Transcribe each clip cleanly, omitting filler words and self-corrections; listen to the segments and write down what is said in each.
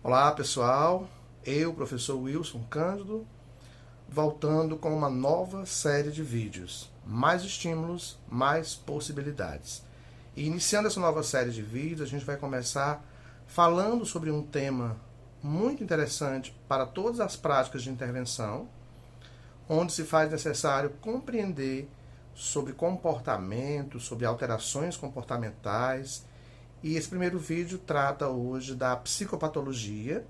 Olá pessoal, eu, professor Wilson Cândido, voltando com uma nova série de vídeos. Mais estímulos, mais possibilidades. E iniciando essa nova série de vídeos, a gente vai começar falando sobre um tema muito interessante para todas as práticas de intervenção, onde se faz necessário compreender sobre comportamento, sobre alterações comportamentais. E esse primeiro vídeo trata hoje da psicopatologia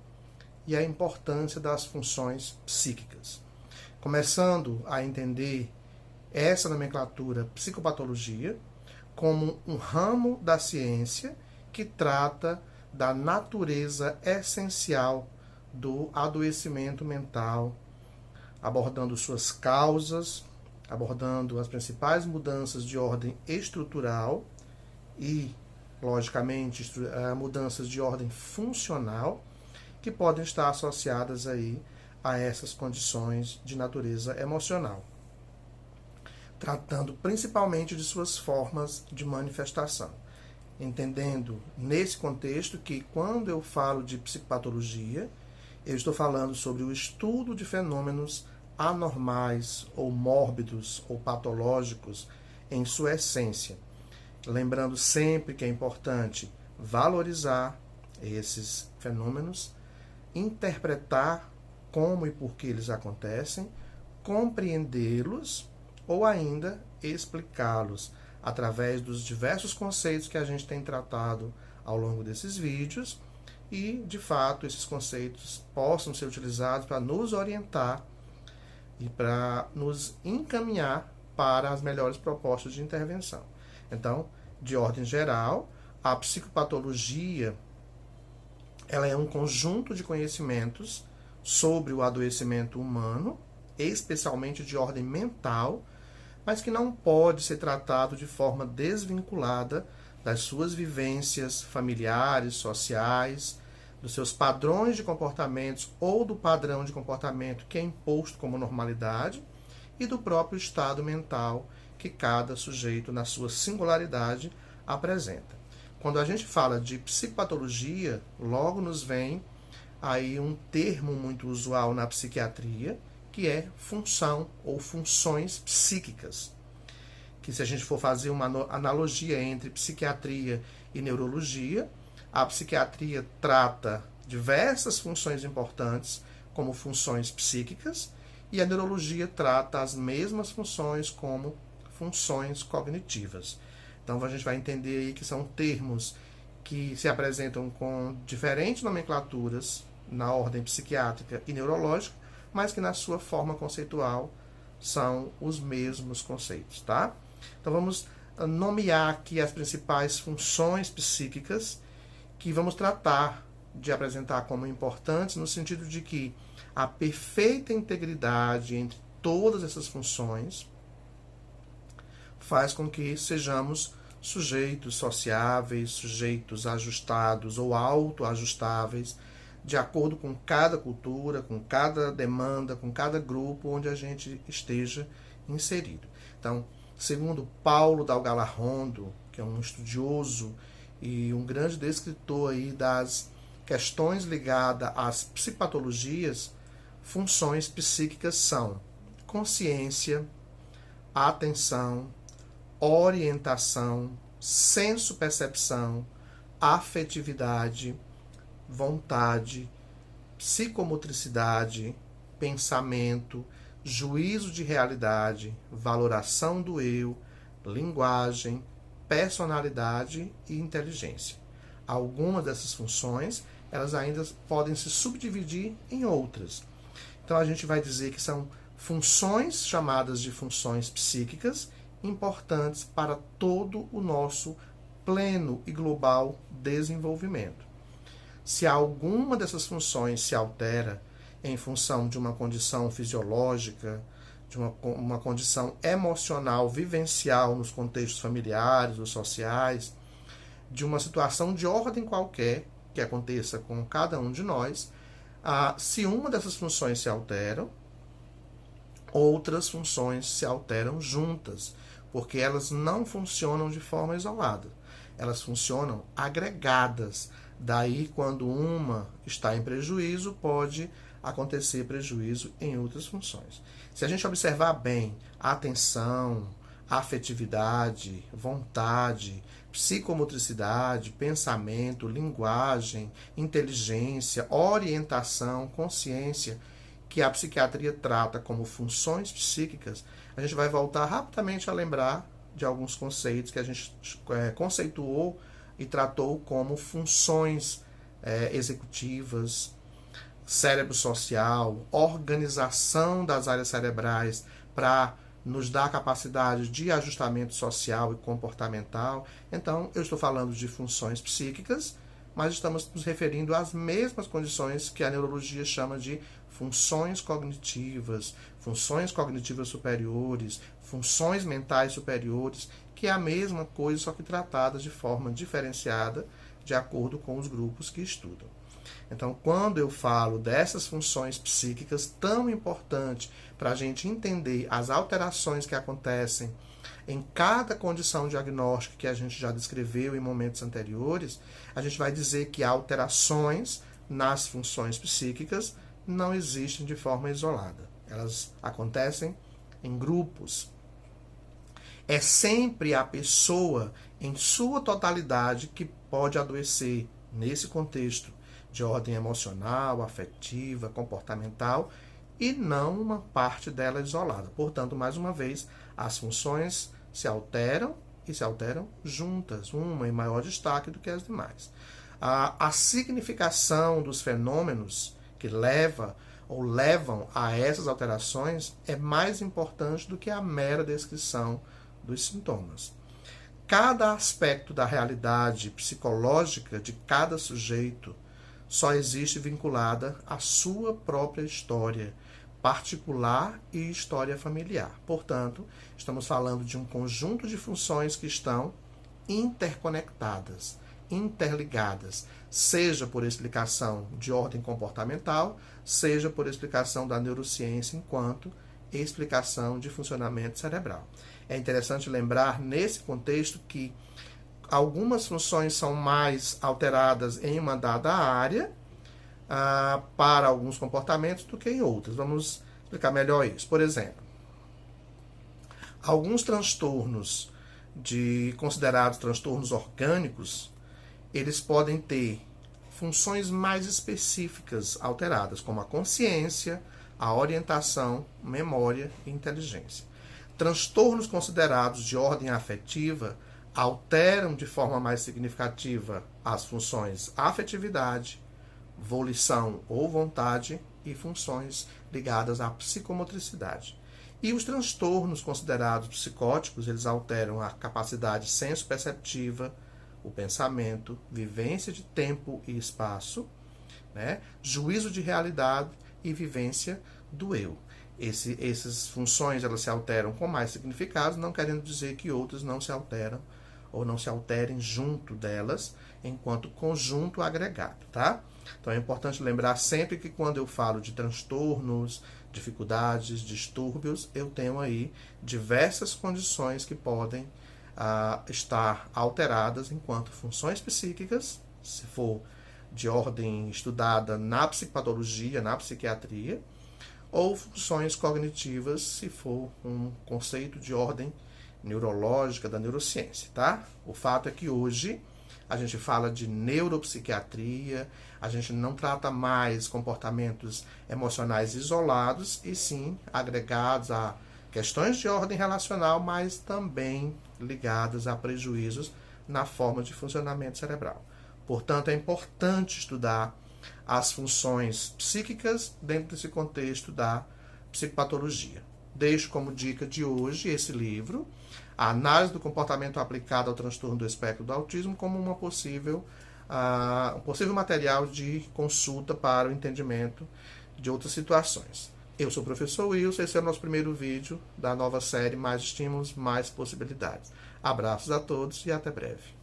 e a importância das funções psíquicas. Começando a entender essa nomenclatura psicopatologia como um ramo da ciência que trata da natureza essencial do adoecimento mental, abordando suas causas, abordando as principais mudanças de ordem estrutural e, logicamente, mudanças de ordem funcional que podem estar associadas aí a essas condições de natureza emocional, tratando principalmente de suas formas de manifestação. Entendendo nesse contexto que quando eu falo de psicopatologia, eu estou falando sobre o estudo de fenômenos anormais ou mórbidos ou patológicos em sua essência. Lembrando sempre que é importante valorizar esses fenômenos, interpretar como e por que eles acontecem, compreendê-los ou ainda explicá-los através dos diversos conceitos que a gente tem tratado ao longo desses vídeos e, de fato, esses conceitos possam ser utilizados para nos orientar e para nos encaminhar para as melhores propostas de intervenção. Então, de ordem geral, a psicopatologia ela é um conjunto de conhecimentos sobre o adoecimento humano, especialmente de ordem mental, mas que não pode ser tratado de forma desvinculada das suas vivências familiares, sociais, dos seus padrões de comportamentos ou do padrão de comportamento que é imposto como normalidade e do próprio estado mental que cada sujeito, na sua singularidade, apresenta. Quando a gente fala de psicopatologia, logo nos vem aí um termo muito usual na psiquiatria, que é função ou funções psíquicas. Que se a gente for fazer uma analogia entre psiquiatria e neurologia, a psiquiatria trata diversas funções importantes como funções psíquicas e a neurologia trata as mesmas funções como funções cognitivas. Então a gente vai entender aí que são termos que se apresentam com diferentes nomenclaturas na ordem psiquiátrica e neurológica, mas que na sua forma conceitual são os mesmos conceitos, tá? Então vamos nomear aqui as principais funções psíquicas que vamos tratar de apresentar como importantes no sentido de que a perfeita integridade entre todas essas funções faz com que sejamos sujeitos sociáveis, sujeitos ajustados ou autoajustáveis, de acordo com cada cultura, com cada demanda, com cada grupo onde a gente esteja inserido. Então, segundo Paulo Dalgalarrondo, que é um estudioso e um grande descritor aí das questões ligadas às psicopatologias, funções psíquicas são consciência, atenção, orientação, senso-percepção, afetividade, vontade, psicomotricidade, pensamento, juízo de realidade, valoração do eu, linguagem, personalidade e inteligência. Algumas dessas funções, elas ainda podem se subdividir em outras. Então a gente vai dizer que são funções chamadas de funções psíquicas importantes para todo o nosso pleno e global desenvolvimento. Se alguma dessas funções se altera em função de uma condição fisiológica, de uma condição emocional, vivencial nos contextos familiares ou sociais, de uma situação de ordem qualquer que aconteça com cada um de nós, se uma dessas funções se alteram, outras funções se alteram juntas, porque elas não funcionam de forma isolada. Elas funcionam agregadas Daí, quando uma está em prejuízo, pode acontecer prejuízo em outras funções. Se a gente observar bem a atenção, a afetividade, vontade, psicomotricidade, pensamento, linguagem, inteligência, orientação, consciência, que a psiquiatria trata como funções psíquicas, a gente vai voltar rapidamente a lembrar de alguns conceitos que a gente conceituou e tratou como funções executivas, cérebro social, organização das áreas cerebrais para nos dar capacidade de ajustamento social e comportamental. Então, eu estou falando de funções psíquicas, mas estamos nos referindo às mesmas condições que a neurologia chama de funções cognitivas superiores, funções mentais superiores, que é a mesma coisa, só que tratada de forma diferenciada de acordo com os grupos que estudam. Então, quando eu falo dessas funções psíquicas tão importantes para a gente entender as alterações que acontecem em cada condição diagnóstica que a gente já descreveu em momentos anteriores, a gente vai dizer que alterações nas funções psíquicas não existem de forma isolada. Elas acontecem em grupos. É sempre a pessoa em sua totalidade que pode adoecer nesse contexto de ordem emocional, afetiva, comportamental, e não uma parte dela isolada. Portanto, mais uma vez, as funções se alteram e se alteram juntas, uma em maior destaque do que as demais. A significação dos fenômenos que levam a essas alterações é mais importante do que a mera descrição dos sintomas. Cada aspecto da realidade psicológica de cada sujeito só existe vinculada à sua própria história particular e história familiar. Portanto, estamos falando de um conjunto de funções que estão interconectadas, interligadas, seja por explicação de ordem comportamental, seja por explicação da neurociência enquanto explicação de funcionamento cerebral. É interessante lembrar nesse contexto que algumas funções são mais alteradas em uma dada área para alguns comportamentos do que em outras. Vamos explicar melhor isso. Por exemplo, alguns transtornos considerados transtornos orgânicos, eles podem ter funções mais específicas alteradas, como a consciência, a orientação, memória e inteligência. Transtornos considerados de ordem afetiva alteram de forma mais significativa as funções afetividade, volição ou vontade e funções ligadas à psicomotricidade. E os transtornos considerados psicóticos, eles alteram a capacidade senso-perceptiva, o pensamento, vivência de tempo e espaço, juízo de realidade e vivência do eu. Essas funções elas se alteram com mais significados, não querendo dizer que outras não se alteram ou não se alterem junto delas, enquanto conjunto agregado, tá? Então é importante lembrar sempre que quando eu falo de transtornos, dificuldades, distúrbios, eu tenho aí diversas condições que podem estar alteradas enquanto funções psíquicas, se for de ordem estudada na psicopatologia, na psiquiatria, ou funções cognitivas, se for um conceito de ordem neurológica da neurociência, tá? O fato é que hoje a gente fala de neuropsiquiatria, a gente não trata mais comportamentos emocionais isolados, e sim agregados a questões de ordem relacional, mas também ligadas a prejuízos na forma de funcionamento cerebral. Portanto, é importante estudar as funções psíquicas dentro desse contexto da psicopatologia. Deixo como dica de hoje esse livro, A Análise do Comportamento Aplicado ao Transtorno do Espectro do Autismo, como um possível material de consulta para o entendimento de outras situações. Eu sou o professor Wilson, esse é o nosso primeiro vídeo da nova série Mais Estímulos, Mais Possibilidades. Abraços a todos e até breve.